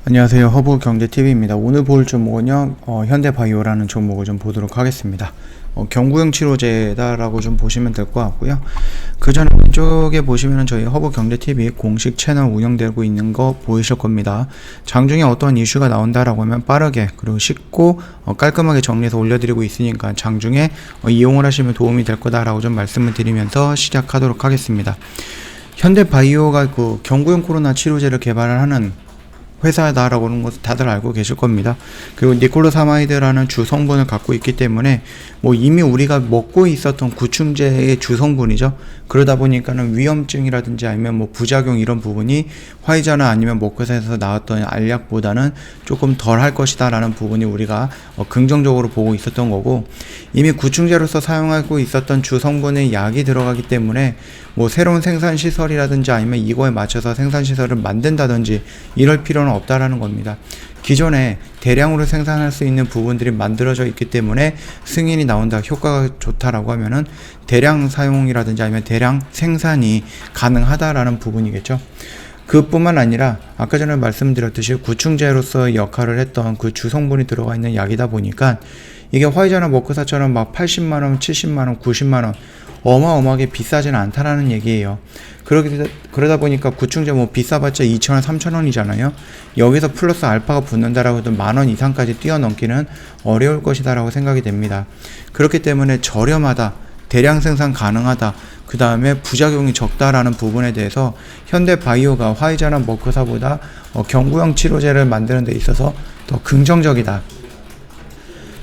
안녕하세요. 허브경제TV입니다. 오늘 볼 종목은요, 현대바이오라는 종목을 좀 보도록 하겠습니다. 경구용 치료제다라고 좀 보시면 될 것 같고요. 그 전에 왼쪽에 보시면은 저희 허브경제TV 공식 채널 운영되고 있는 거 보이실 겁니다. 장중에 어떤 이슈가 나온다라고 하면 빠르게 그리고 쉽고 깔끔하게 정리해서 올려드리고 있으니까 장중에 이용을 하시면 도움이 될 거다라고 좀 말씀을 드리면서 시작하도록 하겠습니다. 현대바이오가 그 경구용 코로나 치료제를 개발을 하는 회사다라고 하는 것을 다들 알고 계실 겁니다. 그리고 니콜로사마이드라는 주 성분을 갖고 있기 때문에 이미 우리가 먹고 있었던 구충제의 주 성분이죠. 그러다 보니까는 위험증이라든지 아니면 부작용 이런 부분이 화이자나 아니면 먹회사에서 나왔던 알약보다는 조금 덜 할 것이다 라는 부분이 우리가 긍정적으로 보고 있었던 거고, 이미 구충제로서 사용하고 있었던 주 성분의 약이 들어가기 때문에 새로운 생산 시설이라든지 아니면 이거에 맞춰서 생산 시설을 만든다든지 이럴 필요는 없다라는 겁니다. 기존에 대량으로 생산할 수 있는 부분들이 만들어져 있기 때문에 승인이 나온다, 효과가 좋다라고 하면은 대량 사용이라든지 아니면 대량 생산이 가능하다라는 부분이겠죠. 그뿐만 아니라 아까 전에 말씀드렸듯이 구충제로서 역할을 했던 그 주성분이 들어가 있는 약이다 보니까 이게 화이자나 머크사처럼 막 80만원, 70만원, 90만원 어마어마하게 비싸지는 않다라는 얘기예요. 그러다 보니까 구충제 비싸봤자 2,000원, 3,000원이잖아요. 여기서 플러스 알파가 붙는다라고 해도 10,000원 이상까지 뛰어넘기는 어려울 것이다라고 생각이 됩니다. 그렇기 때문에 저렴하다, 대량 생산 가능하다, 그 다음에 부작용이 적다라는 부분에 대해서 현대바이오가 화이자나 머크사보다 경구용 치료제를 만드는 데 있어서 더 긍정적이다.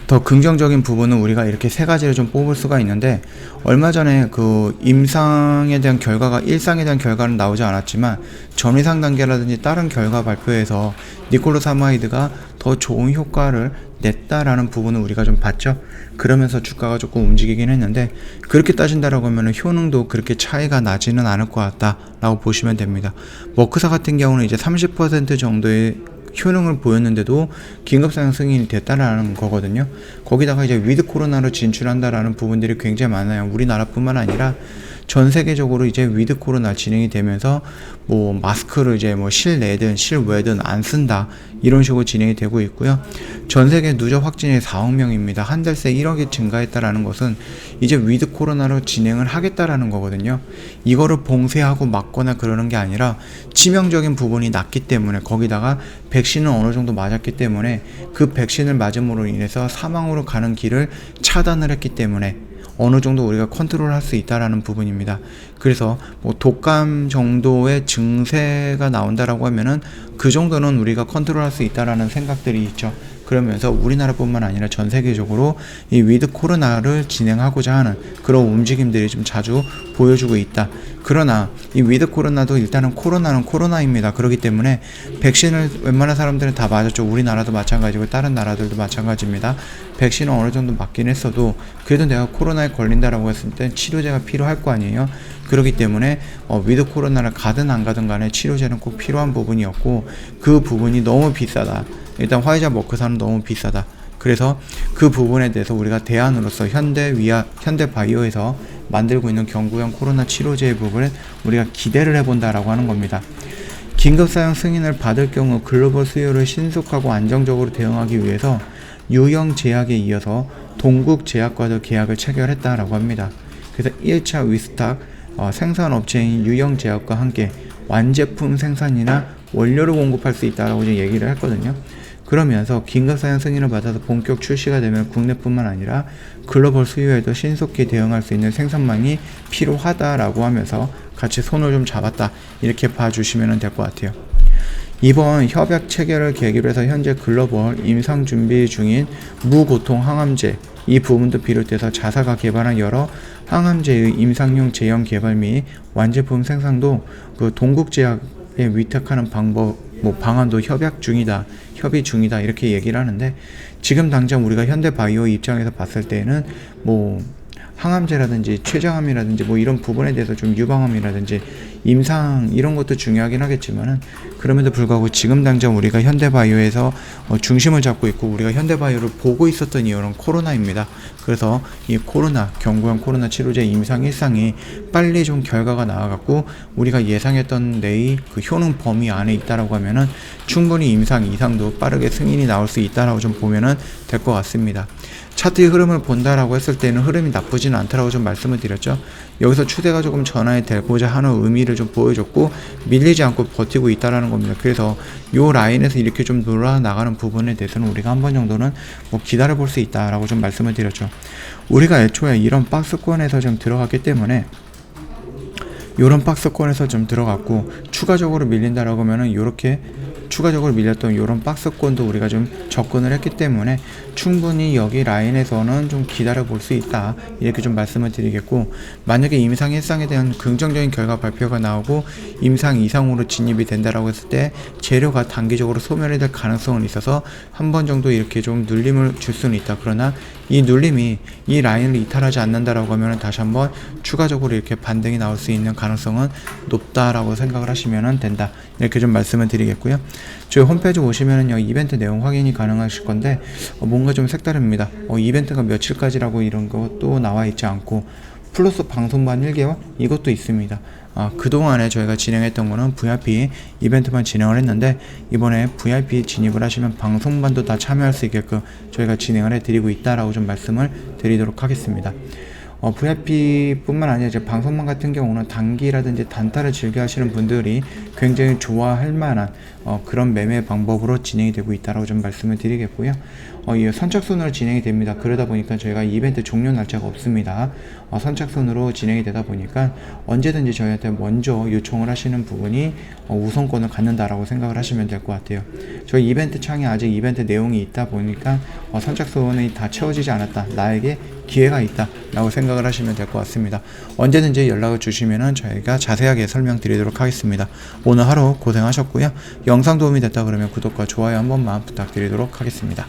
더 긍정적인 부분은 우리가 이렇게 세 가지를 좀 뽑을 수가 있는데, 얼마 전에 그 임상에 대한 결과가, 일상에 대한 결과는 나오지 않았지만 전이상 단계라든지 다른 결과 발표에서 니콜로사마이드가 더 좋은 효과를 냈다라는 부분을 우리가 좀 봤죠. 그러면서 주가가 조금 움직이긴 했는데, 그렇게 따진다라고 하면 효능도 그렇게 차이가 나지는 않을 것 같다라고 보시면 됩니다. 머크사 같은 경우는 이제 30% 정도의 효능을 보였는데도 긴급사용 승인이 됐다라는 거거든요. 거기다가 이제 위드 코로나로 진출한다라는 부분들이 굉장히 많아요. 우리나라뿐만 아니라 전 세계적으로 이제 위드 코로나 진행이 되면서 마스크를 이제 실내든 실외든 안 쓴다, 이런 식으로 진행이 되고 있고요. 전 세계 누적 확진이 4억 명입니다. 한 달 새 1억이 증가했다라는 것은 이제 위드 코로나로 진행을 하겠다라는 거거든요. 이거를 봉쇄하고 막거나 그러는 게 아니라 치명적인 부분이 났기 때문에, 거기다가 백신은 어느 정도 맞았기 때문에 그 백신을 맞음으로 인해서 사망으로 가는 길을 차단을 했기 때문에 어느 정도 우리가 컨트롤 할 수 있다라는 부분입니다. 그래서 독감 정도의 증세가 나온다라고 하면은 그 정도는 우리가 컨트롤 할 수 있다라는 생각들이 있죠. 그러면서 우리나라뿐만 아니라 전 세계적으로 이 위드 코로나를 진행하고자 하는 그런 움직임들이 좀 자주 보여주고 있다. 그러나 이 위드 코로나도 일단은 코로나는 코로나입니다. 그렇기 때문에 백신을 웬만한 사람들은 다 맞았죠. 우리나라도 마찬가지고 다른 나라들도 마찬가지입니다. 백신은 어느 정도 맞긴 했어도 그래도 내가 코로나에 걸린다라고 했을 때 치료제가 필요할 거 아니에요. 그렇기 때문에 위드 코로나를 가든 안 가든 간에 치료제는 꼭 필요한 부분이었고, 그 부분이 너무 비싸다. 일단 화이자 머크사는 너무 비싸다. 그래서 그 부분에 대해서 우리가 대안으로서 현대바이오에서 만들고 있는 경구용 코로나 치료제의 부분을 우리가 기대를 해본다라고 하는 겁니다. 긴급사용 승인을 받을 경우 글로벌 수요를 신속하고 안정적으로 대응하기 위해서 유형 제약에 이어서 동국 제약과도 계약을 체결했다라고 합니다. 그래서 1차 위스탁 생산업체인 유형 제약과 함께 완제품 생산이나 원료를 공급할 수 있다라고 이제 얘기를 했거든요. 그러면서 긴급사용 승인을 받아서 본격 출시가 되면 국내뿐만 아니라 글로벌 수요에도 신속히 대응할 수 있는 생산망이 필요하다라고 하면서 같이 손을 좀 잡았다, 이렇게 봐주시면 될 것 같아요. 이번 협약 체결을 계기로 해서 현재 글로벌 임상 준비 중인 무고통 항암제, 이 부분도 비롯해서 자사가 개발한 여러 항암제의 임상용 제형 개발 및 완제품 생산도 그 동국제약에 위탁하는 방안도 협의 중이다 이렇게 얘기를 하는데, 지금 당장 우리가 현대바이오 입장에서 봤을 때는 항암제라든지 췌장암이라든지 이런 부분에 대해서 좀 유방암이라든지 임상 이런 것도 중요하긴 하겠지만은 그럼에도 불구하고 지금 당장 우리가 현대바이오에서 중심을 잡고 있고 우리가 현대바이오를 보고 있었던 이유는 코로나입니다. 그래서 이 코로나, 경구형 코로나 치료제 임상 1상이 빨리 좀 결과가 나와갖고 우리가 예상했던 내의 그 효능 범위 안에 있다라고 하면은 충분히 임상 2상도 빠르게 승인이 나올 수 있다라고 좀 보면은 될 것 같습니다. 차트의 흐름을 본다라고 했을 때는 흐름이 나쁘지는 않다라고 좀 말씀을 드렸죠. 여기서 추세가 조금 전환이 되고자 하는 의미를 좀 보여줬고 밀리지 않고 버티고 있다라는 겁니다. 그래서 요 라인에서 이렇게 좀 놀아 나가는 부분에 대해서는 우리가 한 번 정도는 뭐 기다려 볼 수 있다라고 좀 말씀을 드렸죠. 우리가 애초에 이런 박스권에서 좀 들어갔기 때문에 요런 박스권에서 좀 들어갔고 추가적으로 밀린다라고 하면은 요렇게 추가적으로 밀렸던 요런 박스권도 우리가 좀 접근을 했기 때문에 충분히 여기 라인에서는 좀 기다려 볼 수 있다 이렇게 좀 말씀을 드리겠고, 만약에 임상 1상에 대한 긍정적인 결과 발표가 나오고 임상 2상으로 진입이 된다라고 했을 때 재료가 단기적으로 소멸이 될 가능성은 있어서 한 번 정도 이렇게 좀 눌림을 줄 수는 있다. 그러나 이 눌림이 이 라인을 이탈하지 않는다라고 하면 다시 한번 추가적으로 이렇게 반등이 나올 수 있는 가능성은 높다라고 생각을 하시면 된다 이렇게 좀 말씀을 드리겠고요. 저희 홈페이지 오시면은요 이벤트 내용 확인이 가능하실 건데 뭔가 좀 색다릅니다. 이벤트가 며칠까지라고 이런 것도 나와 있지 않고 플러스 방송반 1개월 이것도 있습니다. 그동안에 저희가 진행했던 거는 VIP 이벤트만 진행을 했는데 이번에 VIP 진입을 하시면 방송반도 다 참여할 수 있게끔 저희가 진행을 해드리고 있다라고 좀 말씀을 드리도록 하겠습니다. VIP뿐만 아니라 이제 방송반 같은 경우는 단기라든지 단타를 즐겨 하시는 분들이 굉장히 좋아할 만한 그런 매매 방법으로 진행이 되고 있다라고 좀 말씀을 드리겠고요. 이 선착순으로 진행이 됩니다. 그러다 보니까 저희가 이벤트 종료 날짜가 없습니다. 선착순으로 진행이 되다 보니까 언제든지 저희한테 먼저 요청을 하시는 부분이 우선권을 갖는다라고 생각을 하시면 될 것 같아요. 저희 이벤트 창에 아직 이벤트 내용이 있다 보니까 선착순이 다 채워지지 않았다, 나에게 기회가 있다 라고 생각을 하시면 될 것 같습니다. 언제든지 연락을 주시면 저희가 자세하게 설명드리도록 하겠습니다. 오늘 하루 고생하셨고요. 영상 도움이 됐다 그러면 구독과 좋아요 한 번만 부탁드리도록 하겠습니다.